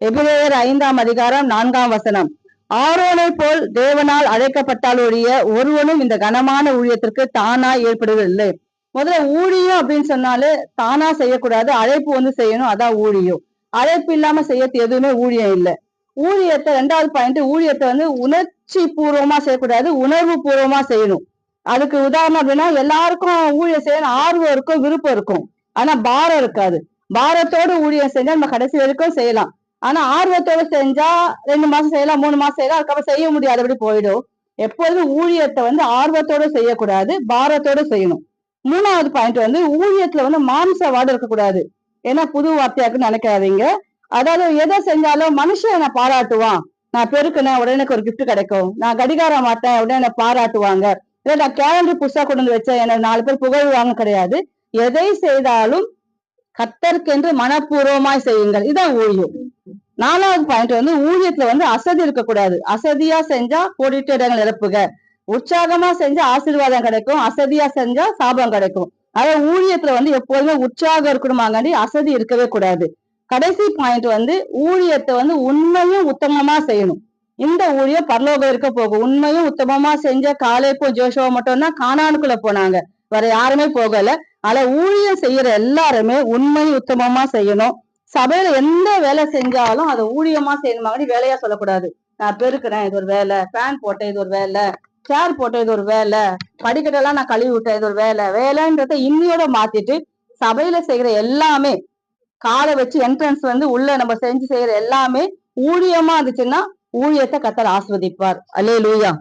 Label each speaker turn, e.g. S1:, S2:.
S1: எபிரேயர் 5ஆம் அதிகாரம் 4ஆம் வசனம். ஆரோனை போல் தேவனால் அழைக்கப்பட்டாலொழிய ஒருவனும் இந்த கனமான ஊழியத்திற்கு தானாய் ஏற்படுவதில்லை. முதல்ல ஊழியம் அப்படின்னு சொன்னாலே தானா செய்யக்கூடாது, அழைப்பு செய்யணும். அதான் ஊழியம். அழைப்பு இல்லாம செய்யறது எதுவுமே ஊழியம் இல்லை. ஊழியத்தை 2வது பாயிண்ட், ஊழியத்தை உணர்ச்சி பூர்வமா செய்யக்கூடாது, உணர்வு பூர்வமா செய்யணும். அதுக்கு உதாரணம் அப்படின்னா, எல்லாருக்கும் ஊழியம் செய்யணும் ஆர்வம் இருக்கும், விருப்பம் இருக்கும், ஆனா பாரம் இருக்காது. பாரத்தோடு ஊழியம் செஞ்சா நம்ம கடைசி வரைக்கும் செய்யலாம். ஆனா ஆர்வத்தோட செஞ்சா 2 மாசம் செய்யலாம், 3 மாசம் செய்யலாம், அதுக்கப்புறம் செய்ய முடியாதபடி போயிடும். எப்போதுமே ஊழியத்தை ஆர்வத்தோட செய்யக்கூடாது, பாரத்தோட செய்யணும். 3வது பாயிண்ட் ஊழியத்துல மாம்சவாடு இருக்கக்கூடாது. ஏன்னா புது வார்த்தையாக்குன்னு நினைக்காதீங்க. அதாவது எதை செஞ்சாலும் மனுஷன் என்னை பாராட்டுவான், நான் பெருக்கினேன் உடனே எனக்கு ஒரு கிஃப்ட் கிடைக்கும், நான் கடிகாரம் மாட்டேன் உடனே என்னை பாராட்டுவாங்க, இல்லை நான் கேலண்டர் புதுசா கொண்டு வந்து வச்சேன் என்னை 4 பேர் புகழ்வாங்க கிடையாது. எதை செய்தாலும் கர்த்தருக்கென்று மனப்பூர்வமாய் செய்யுங்கள், இதான் ஊழியம். 4வது பாயிண்ட் ஊழியத்துல அசதி இருக்கக்கூடாது. அசதியா செஞ்சா கோடிட்டு இடங்கள் நிரப்புக. உற்சாகமா செஞ்சா ஆசீர்வாதம் கிடைக்கும், அசதியா செஞ்சா சாபம் கிடைக்கும். அதாவது ஊழியத்துல எப்போதுமே உற்சாகம் இருக்கணுமாங்காண்டி அசதி இருக்கவே கூடாது. கடைசி பாயிண்ட் ஊழியத்தை உண்மையும் உத்தமமா செய்யணும். இந்த ஊழியம் பரலோகம் இருக்க போகும். உண்மையும் உத்தமமா செஞ்ச காலேப்பும் ஜோஷுவா மட்டும்தான் கானானுக்குள்ள போனாங்க, வேற யாருமே போகல. ஆனா ஊழியம் செய்யற எல்லாருமே உண்மை உத்தமமா செய்யணும். சபையில எந்த வேலை செஞ்சாலும் அதை ஊழியமா செய்யணுமாங்கடி வேலையா சொல்லக்கூடாது. நான் பெருக்கிறேன், இது ஒரு வேலை, ஃபேன் போட்டேன், இது ஒரு வேலை, சேர் போட்டேன், இது ஒரு வேலை, படிக்கட்டெல்லாம் நான் கழுவி விட்டேன், இது ஒரு வேலை. வேலைன்றத இன்னியோட மாத்திட்டு சபையில செய்யற எல்லாமே, காலை வச்சு என்ட்ரன்ஸ் உள்ள நம்ம செஞ்சு செய்யற எல்லாமே ஊழியமா இருந்துச்சுன்னா ஊழியத்தை கர்த்தர் ஆசீர்வதிப்பார். அல்லேலூயா.